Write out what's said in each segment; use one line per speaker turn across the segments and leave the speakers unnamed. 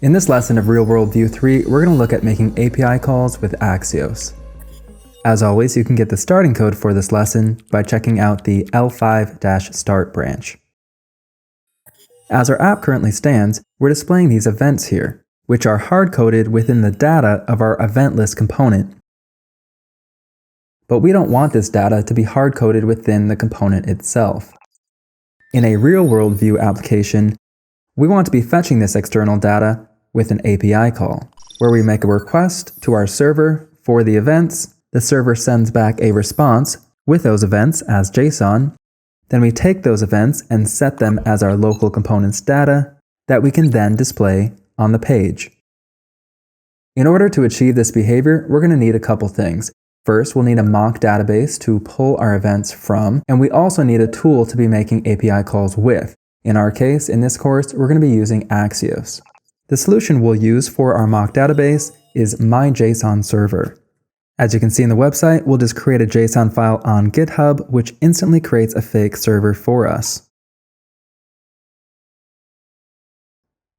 In this lesson of Real World View 3, we're going to look at making API calls with Axios. As always, you can get the starting code for this lesson by checking out the L5-start branch. As our app currently stands, we're displaying these events here, which are hard-coded within the data of our event list component. But we don't want this data to be hard-coded within the component itself. In a real-world view application, we want to be fetching this external data with an API call, where we make a request to our server for the events, the server sends back a response with those events as JSON, then we take those events and set them as our local components data that we can then display on the page. In order to achieve this behavior, we're going to need a couple things. First, we'll need a mock database to pull our events from, and we also need a tool to be making API calls with. In our case, in this course, we're going to be using Axios. The solution we'll use for our mock database is MyJSON server. As you can see in the website, we'll just create a JSON file on GitHub, which instantly creates a fake server for us.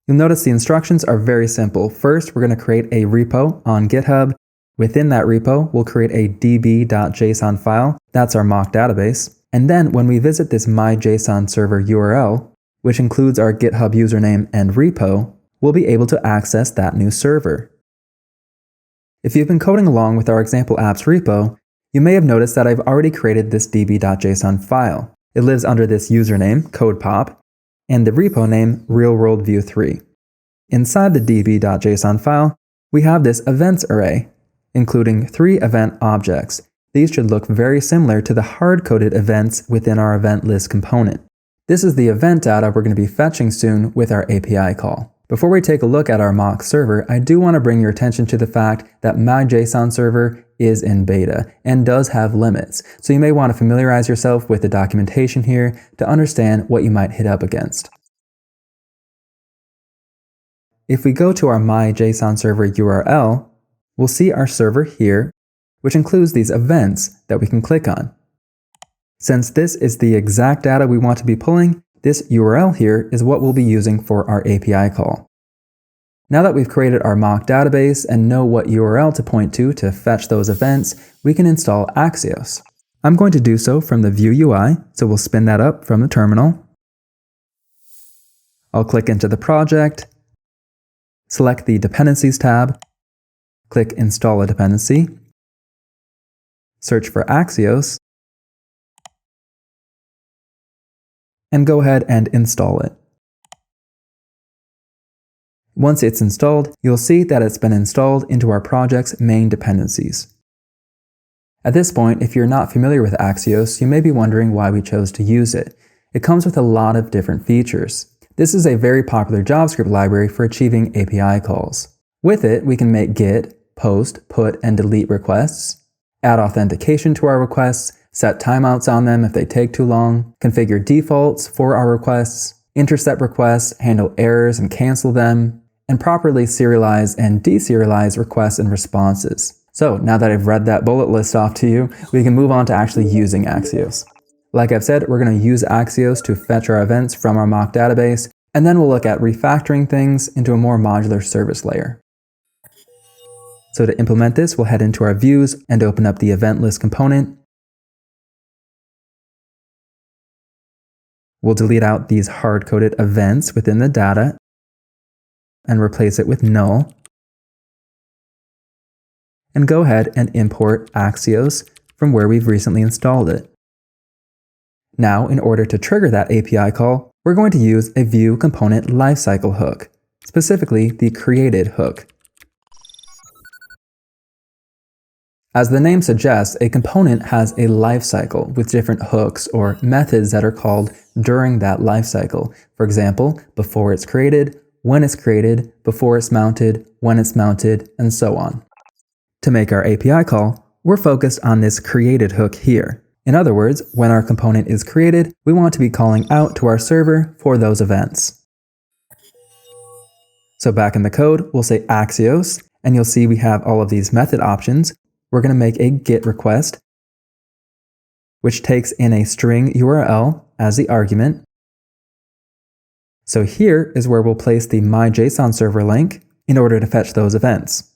You'll notice the instructions are very simple. First, we're going to create a repo on GitHub. Within that repo, we'll create a db.json file. That's our mock database. And then when we visit this MyJSON server URL, which includes our GitHub username and repo, we'll be able to access that new server. If you've been coding along with our example apps repo, you may have noticed that I've already created this db.json file. It lives under this username, CodePop, and the repo name, RealWorldView3. Inside the db.json file, we have this events array, including 3 event objects. These should look very similar to the hard-coded events within our event list component. This is the event data we're going to be fetching soon with our API call. Before we take a look at our mock server, I do want to bring your attention to the fact that MyJSON server is in beta and does have limits, so you may want to familiarize yourself with the documentation here to understand what you might hit up against. If we go to our MyJSON server URL, we'll see our server here, which includes these events that we can click on. Since this is the exact data we want to be pulling, this URL here is what we'll be using for our API call. Now that we've created our mock database and know what URL to point to fetch those events, we can install Axios. I'm going to do so from the View UI, so we'll spin that up from the terminal. I'll click into the project, select the Dependencies tab, click Install a Dependency, search for Axios, and go ahead and install it. Once it's installed, you'll see that it's been installed into our project's main dependencies. At this point, if you're not familiar with Axios, you may be wondering why we chose to use it. It comes with a lot of different features. This is a very popular JavaScript library for achieving API calls. With it, we can make GET, POST, PUT, and DELETE requests, add authentication to our requests, set timeouts on them if they take too long, configure defaults for our requests, intercept requests, handle errors and cancel them, and properly serialize and deserialize requests and responses. So now that I've read that bullet list off to you, we can move on to actually using Axios. Like I've said, we're going to use Axios to fetch our events from our mock database, and then we'll look at refactoring things into a more modular service layer. So to implement this, we'll head into our views and open up the event list component. We'll delete out these hard-coded events within the data and replace it with null. And go ahead and import Axios from where we've recently installed it. Now, in order to trigger that API call, we're going to use a View Component Lifecycle hook, specifically the created hook. As the name suggests, a component has a lifecycle with different hooks or methods that are called during that lifecycle. For example, before it's created, when it's created, before it's mounted, when it's mounted, and so on. To make our API call, we're focused on this created hook here. In other words, when our component is created, we want to be calling out to our server for those events. So back in the code, we'll say Axios, and you'll see we have all of these method options. We're going to make a GET request, which takes in a string URL as the argument. So here is where we'll place the MyJSON server link in order to fetch those events.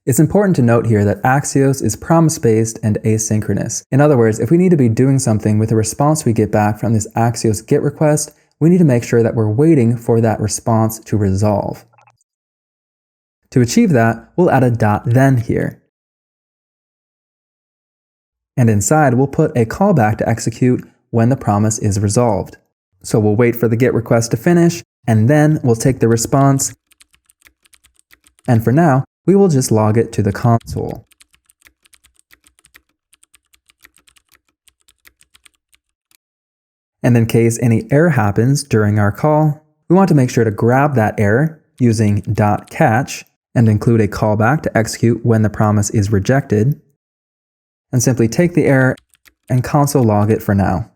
It's important to note here that Axios is promise-based and asynchronous. In other words, if we need to be doing something with a response we get back from this Axios GET request, we need to make sure that we're waiting for that response to resolve. To achieve that, we'll add a .then here. And inside, we'll put a callback to execute when the promise is resolved. So we'll wait for the GET request to finish, and then we'll take the response. And for now, we will just log it to the console. And in case any error happens during our call, we want to make sure to grab that error using .catch and include a callback to execute when the promise is rejected, and simply take the error and console log it for now.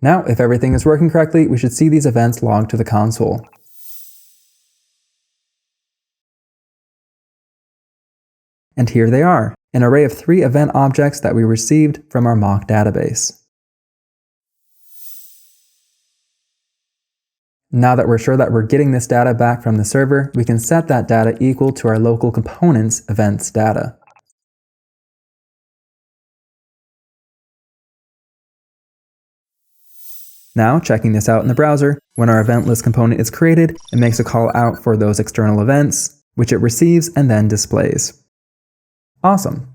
Now, if everything is working correctly, we should see these events logged to the console. And here they are, an array of 3 event objects that we received from our mock database. Now that we're sure that we're getting this data back from the server, we can set that data equal to our local component's events data. Now, checking this out in the browser, when our event list component is created, it makes a call out for those external events, which it receives and then displays. Awesome.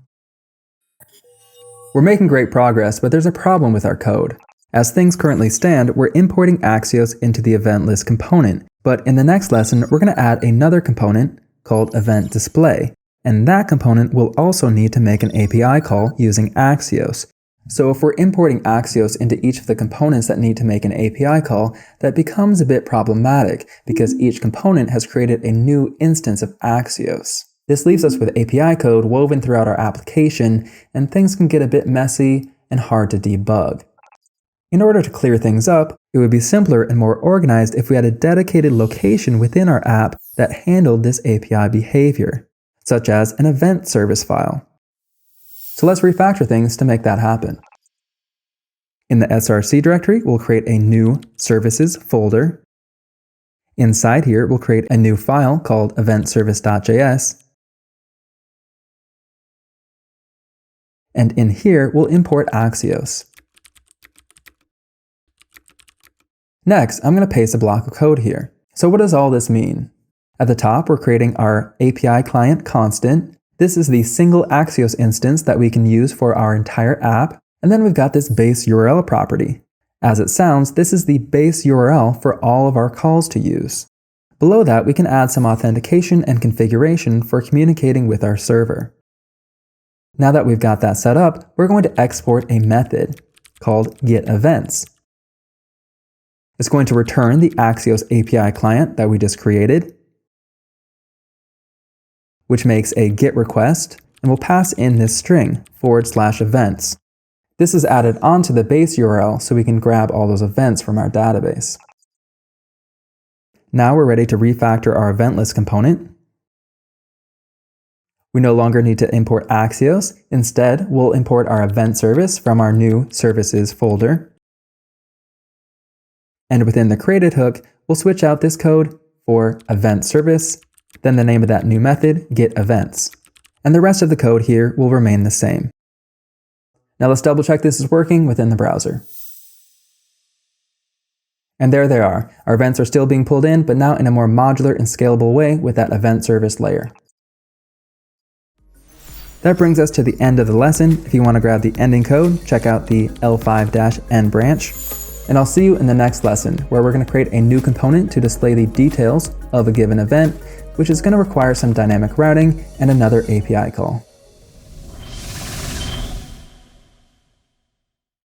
We're making great progress, but there's a problem with our code. As things currently stand, we're importing Axios into the event list component, but in the next lesson, we're going to add another component called event display, and that component will also need to make an API call using Axios. So if we're importing Axios into each of the components that need to make an API call, that becomes a bit problematic because each component has created a new instance of Axios. This leaves us with API code woven throughout our application, and things can get a bit messy and hard to debug. In order to clear things up, it would be simpler and more organized if we had a dedicated location within our app that handled this API behavior, such as an event service file. So let's refactor things to make that happen. In the src directory, we'll create a new services folder. Inside here, we'll create a new file called eventservice.js. And in here, we'll import Axios. Next, I'm going to paste a block of code here. So what does all this mean? At the top, we're creating our API client constant. This is the single Axios instance that we can use for our entire app. And then we've got this base URL property. As it sounds, this is the base URL for all of our calls to use. Below that, we can add some authentication and configuration for communicating with our server. Now that we've got that set up, we're going to export a method called getEvents. It's going to return the Axios API client that we just created, which makes a GET request, and we'll pass in this string, /events. This is added onto the base URL so we can grab all those events from our database. Now we're ready to refactor our event list component. We no longer need to import Axios. Instead, we'll import our event service from our new services folder. And within the created hook, we'll switch out this code for event service, then the name of that new method, getEvents. And the rest of the code here will remain the same. Now let's double check this is working within the browser. And there they are. Our events are still being pulled in, but now in a more modular and scalable way with that event service layer. That brings us to the end of the lesson. If you want to grab the ending code, check out the L5-N branch. And I'll see you in the next lesson, where we're going to create a new component to display the details of a given event, which is going to require some dynamic routing and another API call.